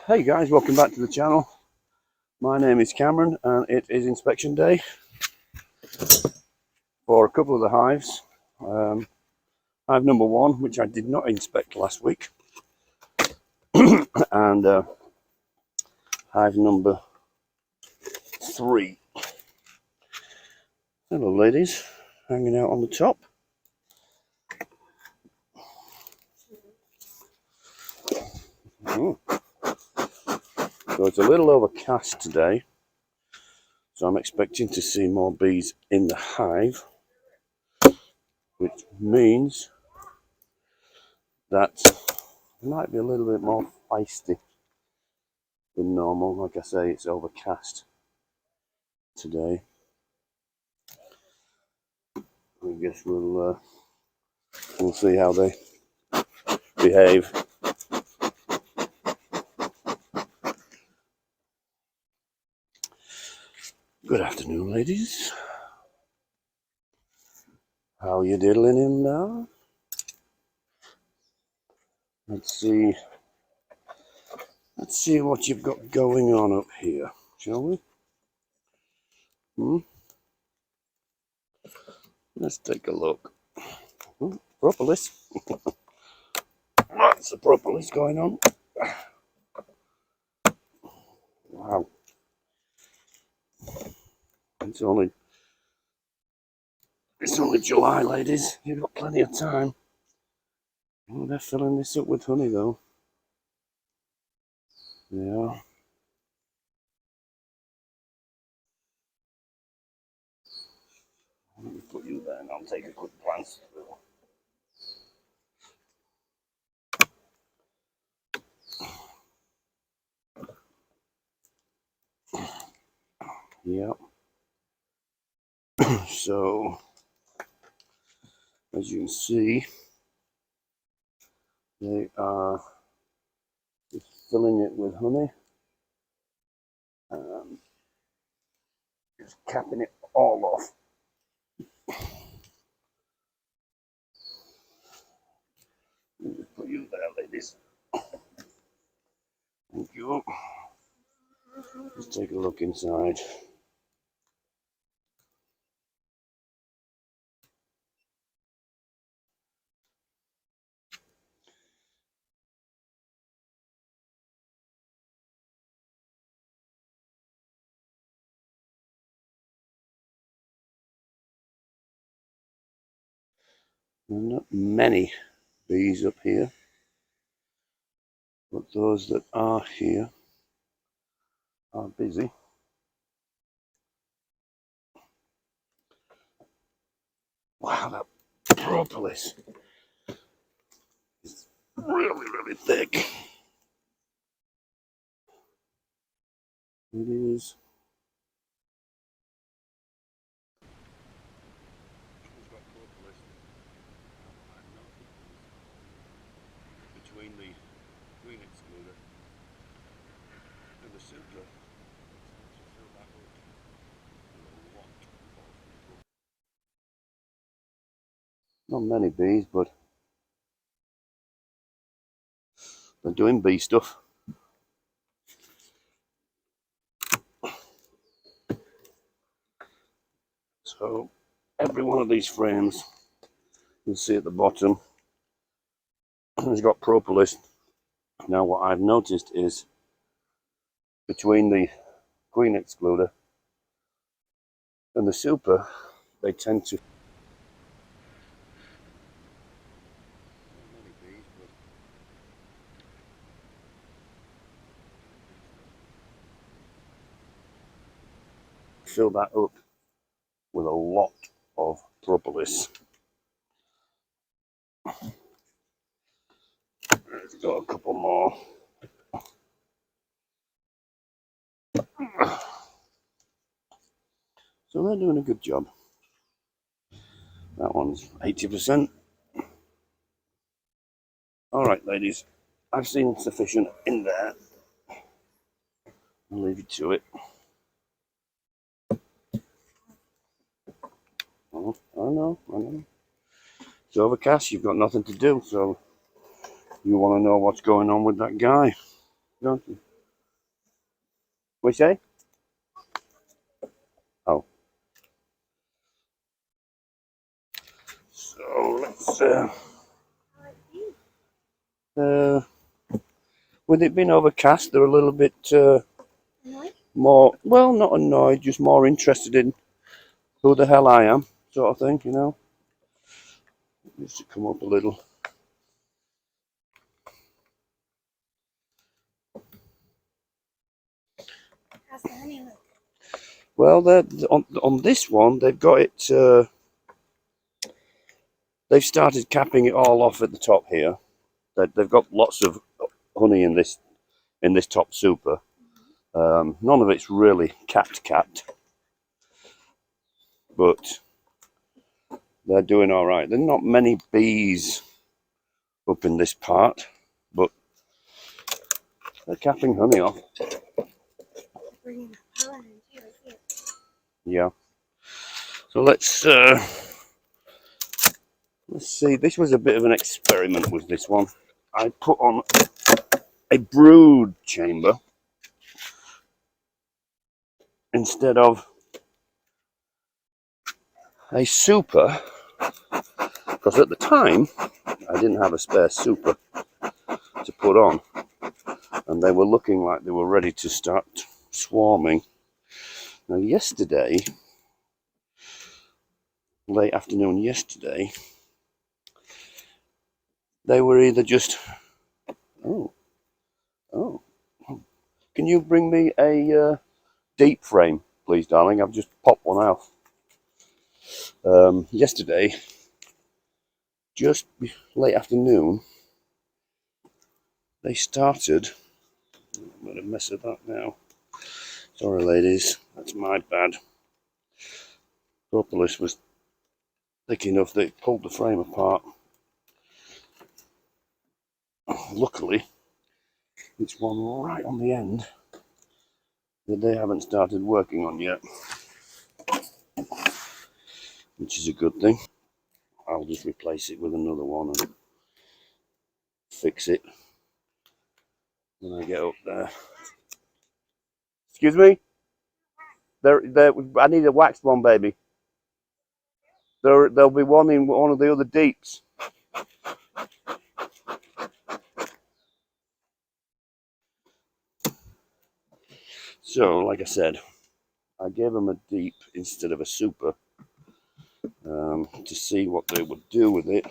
Hey guys, welcome back to the channel. My name is Cameron and it is inspection day for a couple of the hives. Hive number 1, which I did not inspect last week, and hive number 3. Hello ladies, hanging out on the top. So it's a little overcast today, so I'm expecting to see more bees in the hive, which means that it might be a little bit more feisty than normal. Like I say, it's overcast today. I guess we'll see how they behave. Good afternoon, ladies. How you diddling in there? Let's see what you've got going on up here, shall we? Let's take a look. Propolis. Lots of propolis going on. Wow. It's only July, ladies. You've got plenty of time. Oh, they're filling this up with honey, though. Yeah. Let me put you there and I'll take a quick glance through. Yep. So, as you can see, they are just filling it with honey. Just capping it all off. Let me just put you there, ladies. Thank you. Let's take a look inside. There are not many bees up here, but those that are here are busy. Wow, that propolis is really, really thick. It is. Between the green excluder and the sugar. Not many bees, but they're doing bee stuff. So every one of these frames, you'll see at the bottom, has got propolis. Now what I've noticed is between the queen excluder and the super, they tend to fill that up with a lot of propolis. Let's got a couple more. So they're doing a good job. That one's 80%. All right, ladies, I've seen sufficient in there. I'll leave you to it. Oh, I know. It's overcast, you've got nothing to do, so you want to know what's going on with that guy, don't you? What you say? Oh. So let's with it being overcast, they're a little bit more, well, not annoyed, just more interested in who the hell I am, sort of thing, you know. Just to come up a little. How's the honey look? Well, on this one, they've got it. They've started capping it all off at the top here. They've got lots of honey in this top super. None of it's really capped, but they're doing all right. There are not many bees up in this part, but they're capping honey off. Bringing the pollen in too, I see it. Yeah. So let's see. This was a bit of an experiment with this one. I put on a brood chamber instead of a super, because at the time I didn't have a spare super to put on, and they were looking like they were ready to start swarming. Now yesterday, late afternoon yesterday, they were either just, oh, can you bring me a deep frame, please, darling? I've just popped one out. Yesterday, just late afternoon, they started. I'm going to mess of that now. Sorry, ladies, that's my bad. Propolis was thick enough that it pulled the frame apart. Luckily, it's one right on the end that they haven't started working on yet, which is a good thing. I'll just replace it with another one and fix it when I get up there. Excuse me? I need a waxed one, baby. There'll be one in one of the other deeps. So, like I said, I gave them a deep instead of a super to see what they would do with it.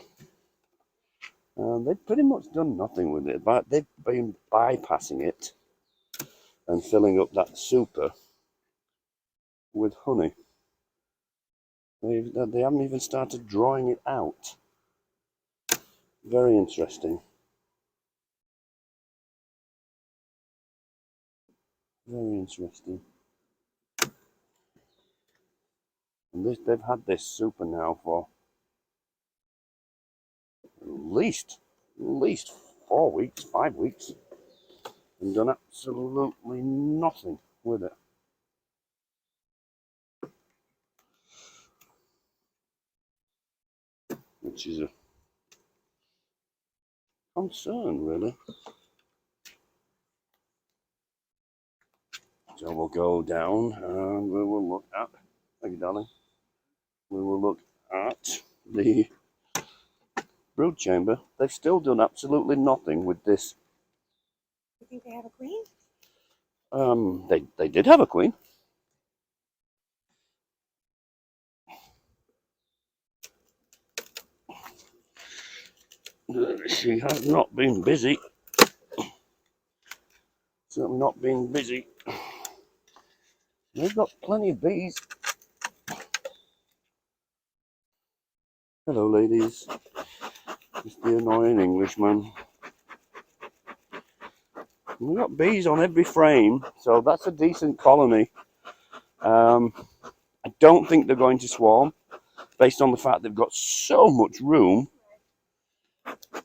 They've pretty much done nothing with it, but they've been bypassing it and filling up that super with honey. They haven't even started drawing it out. Very interesting. Very interesting. And they've had this super now for at least 4 weeks, 5 weeks, and done absolutely nothing with it. Which is a concern, really. So we'll go down and we will look at, thank you, darling. We will look at the brood chamber. They've still done absolutely nothing with this. You think they have a queen? They did have a queen. She has not been busy. Certainly not been busy. They've got plenty of bees. Hello, ladies. It's the annoying Englishman. We've got bees on every frame, so that's a decent colony. I don't think they're going to swarm, based on the fact they've got so much room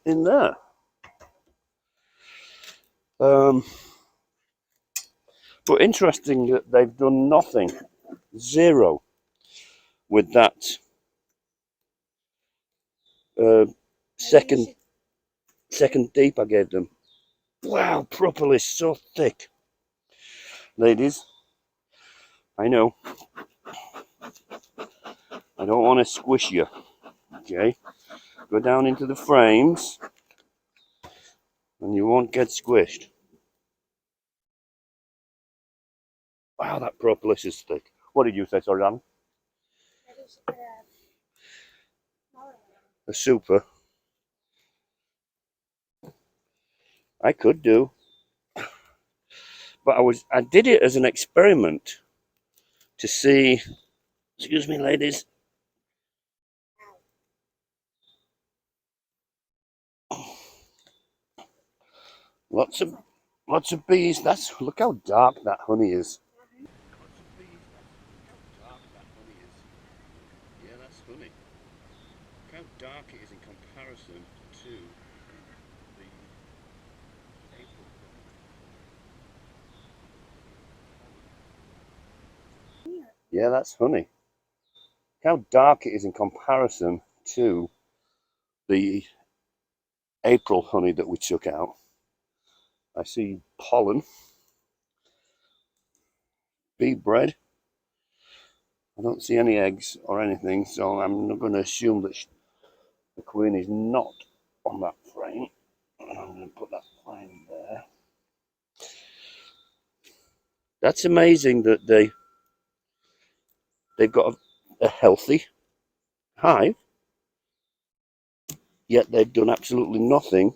in there. But interesting that they've done nothing, zero, with that second deep I gave them. Wow, propolis so thick. Ladies, I know I don't want to squish you. Okay, go down into the frames and you won't get squished. Wow, that propolis is thick. What did you say, sorry, Dan? A super. I could do, but I did it as an experiment to see. Excuse me, ladies. Lots of bees. Look how dark that honey is. Lots of bees. Look how dark that honey is. Yeah, that's honey. Look how dark it is in comparison to the April honey. Yeah, that's honey. Look how dark it is in comparison to the April honey that we took out. I see pollen, bee bread. I don't see any eggs or anything, so I'm not going to assume that the queen is not on that frame. I'm going to put that frame there. That's amazing that they've got a healthy hive, yet they've done absolutely nothing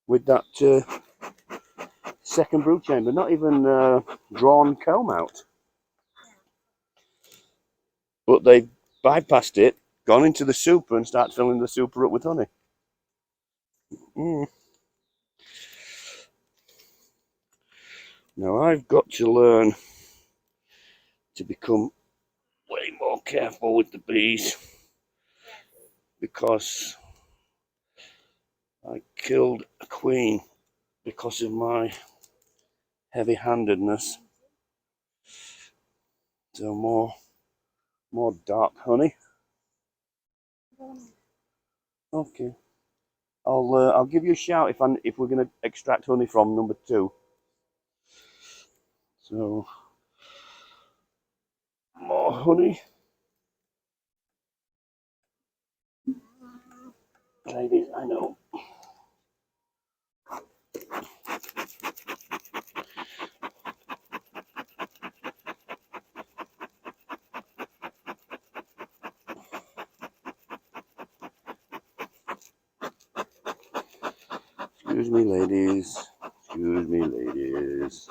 with that second brood chamber. Not even drawn comb out, but they've bypassed it, gone into the super and start filling the super up with honey. Now I've got to learn to become way more careful with the bees, because I killed a queen because of my heavy-handedness. So more dark honey. Okay, I'll give you a shout if we're going to extract honey from number 2. So more honey, ladies. I know. Excuse me, ladies. Excuse me, ladies.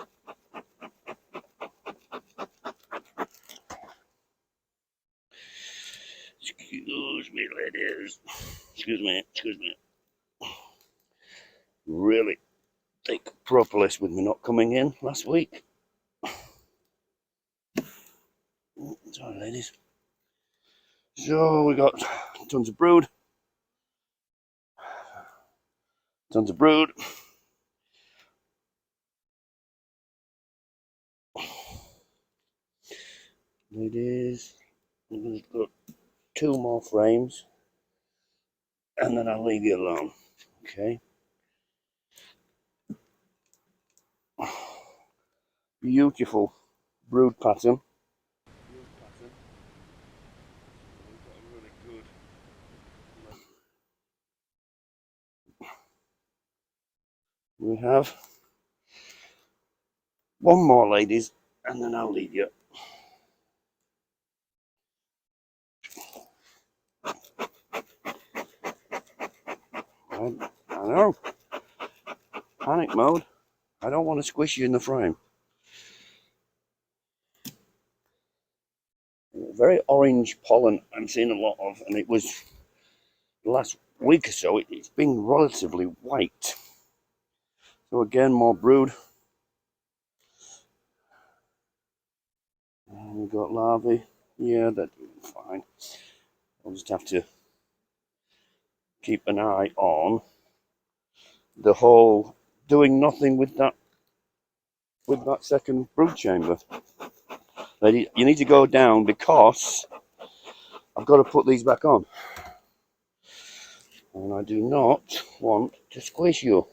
Excuse me, ladies. Excuse me. Excuse me. Really thick propolis with me not coming in last week. Sorry, ladies. So we got tons of brood. Tons of brood. Ladies, I'm going to put 2 more frames and then I'll leave you alone. Okay. Beautiful brood pattern. We have 1 more, ladies, and then I'll leave you. I know. Panic mode. I don't want to squish you in the frame. Very orange pollen I'm seeing a lot of, and it was the last week or so it's been relatively white. So again, more brood. And we've got larvae. Yeah, they're doing fine. I'll just have to keep an eye on the whole doing nothing with that second brood chamber. You need to go down because I've got to put these back on. And I do not want to squish you.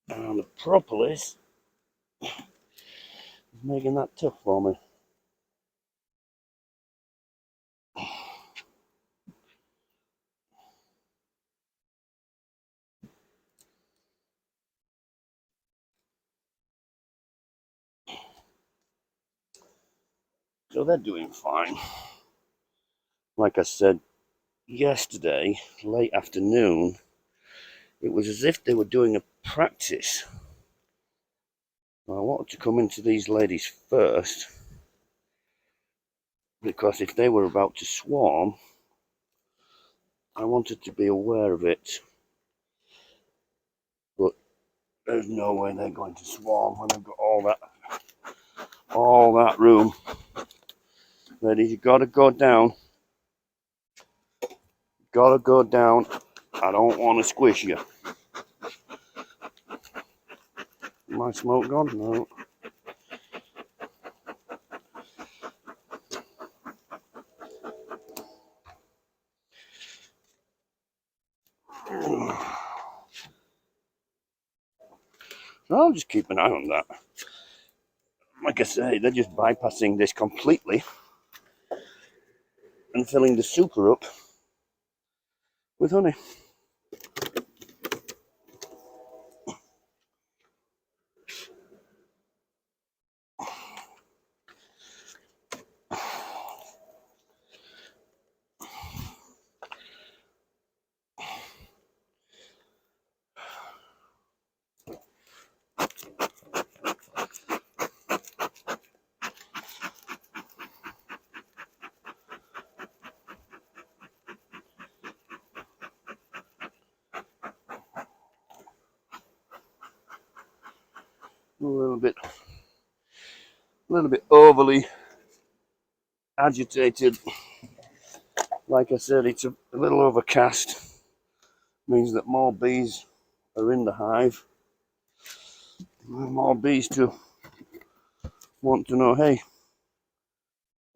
And the propolis is making that tough for me. So they're doing fine. Like I said yesterday, late afternoon, it was as if they were doing a practice. I wanted to come into these ladies first, because if they were about to swarm, I wanted to be aware of it. But there's no way they're going to swarm when they've got all that room. Ladies, you gotta go down. Gotta go down. I don't want to squish you. My smoke gone? No. So I'll just keep an eye on that. Like I say, they're just bypassing this completely and filling the super up with honey. A little bit overly agitated. Like I said, it's a little overcast. Means that more bees are in the hive. More bees to want to know, hey,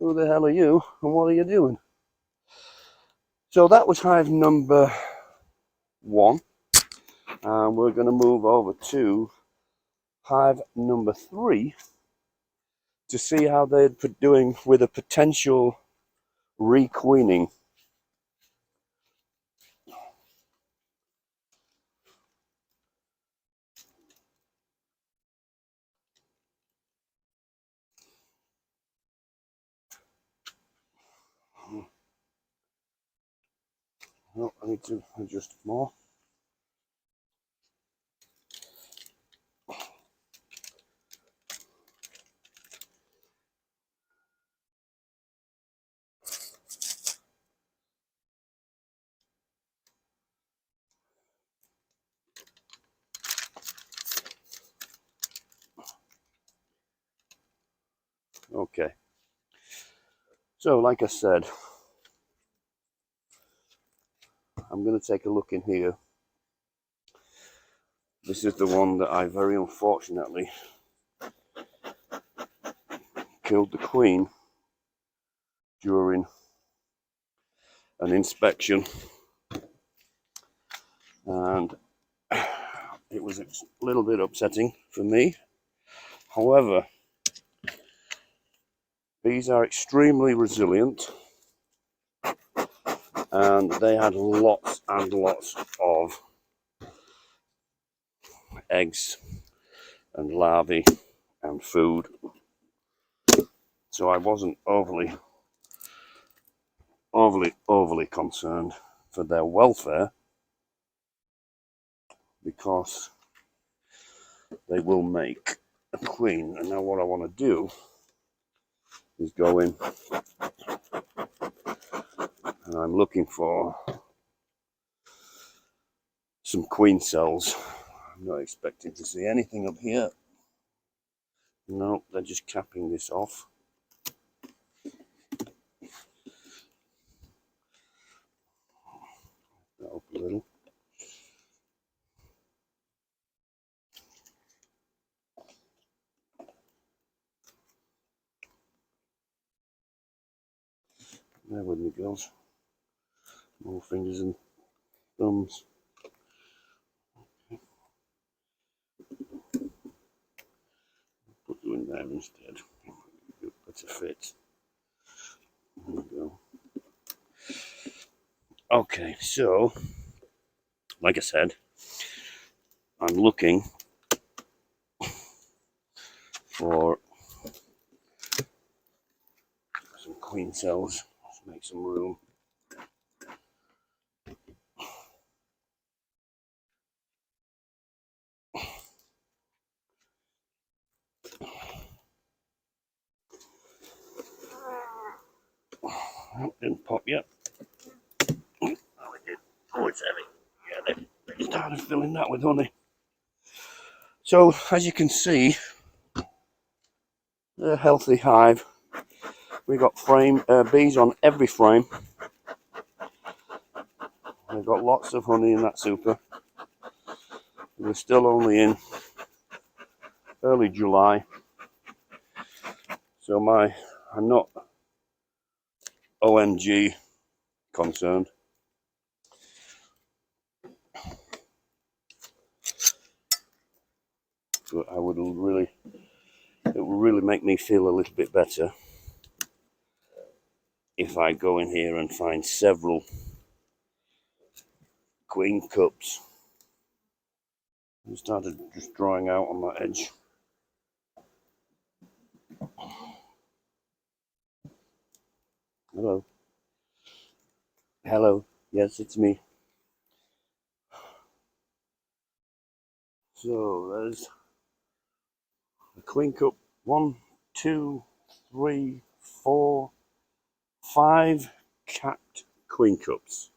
who the hell are you and what are you doing? So that was hive number 1. And we're going to move over to hive number 3 to see how they're doing with a potential requeening. Oh, I need to adjust more. Okay. So, like I said, I'm going to take a look in here. This is the one that I very unfortunately killed the queen during an inspection, and it was a little bit upsetting for me. However, bees are extremely resilient, and they had lots and lots of eggs and larvae and food. So I wasn't overly concerned for their welfare, because they will make a queen. And now what I want to do is go in, and I'm looking for some queen cells. I'm not expecting to see anything up here. No, they're just capping this off. That up a little. There with me, girls. More fingers and thumbs. Put you in there instead. Better fit. There we go. Okay, so like I said, I'm looking for some queen cells. Let's make some room. Oh, didn't pop yet. Oh, it did. Oh, it's heavy. Yeah, they started filling that with honey. So, as you can see, a healthy hive. We got bees on every frame. We've got lots of honey in that super. We're still only in early July, so I'm not OMG concerned. But it would really make me feel a little bit better if I go in here and find several queen cups. I started just drying out on that edge. Hello. Hello. Yes, it's me. So there's a queen cup. 1, 2, 3, 4, 5 capped queen cups.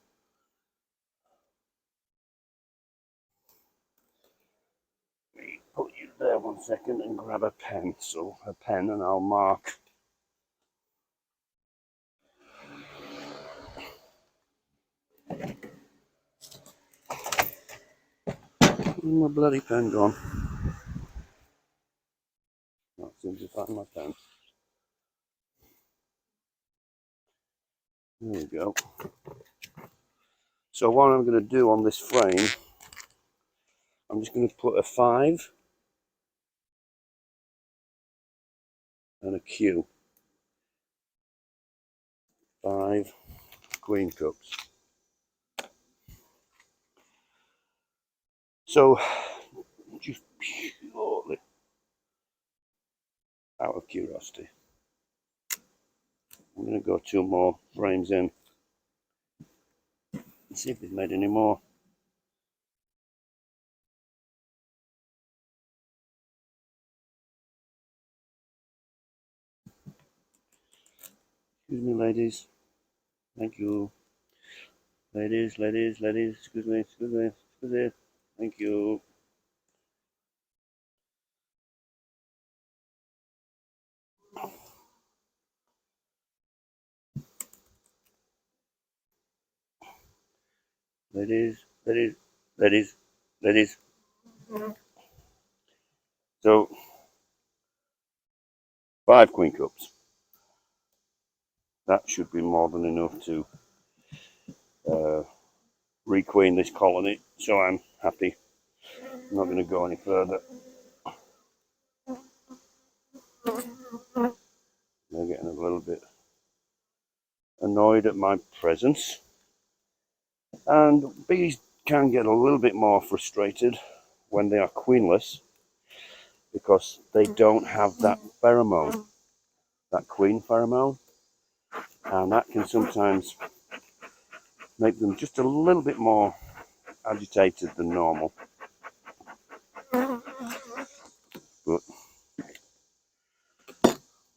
Let me put you there 1 second and grab a pencil, and I'll mark. Where's my bloody pen gone? Not seem to find my pen. There we go. So what I'm going to do on this frame, I'm just going to put a 5 and a Q. 5 queen cups. So, just purely out of curiosity, I'm going to go 2 more frames in and see if they've made any more. Excuse me, ladies. Thank you. Ladies, excuse me. Thank you. Ladies. So, 5 queen cups. That should be more than enough to requeen this colony, so I'm happy. I'm not going to go any further. They're getting a little bit annoyed at my presence, and bees can get a little bit more frustrated when they are queenless because they don't have that pheromone, that queen pheromone, and that can sometimes make them just a little bit more agitated than normal. But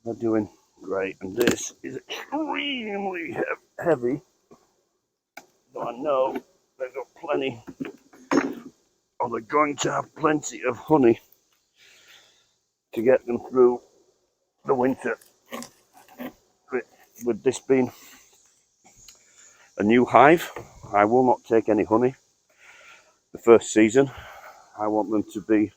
they're doing great, and this is extremely heavy, so I know they've got plenty, or they're going to have plenty of honey to get them through the winter. With this being a new hive, I will not take any honey the first season. I want them to be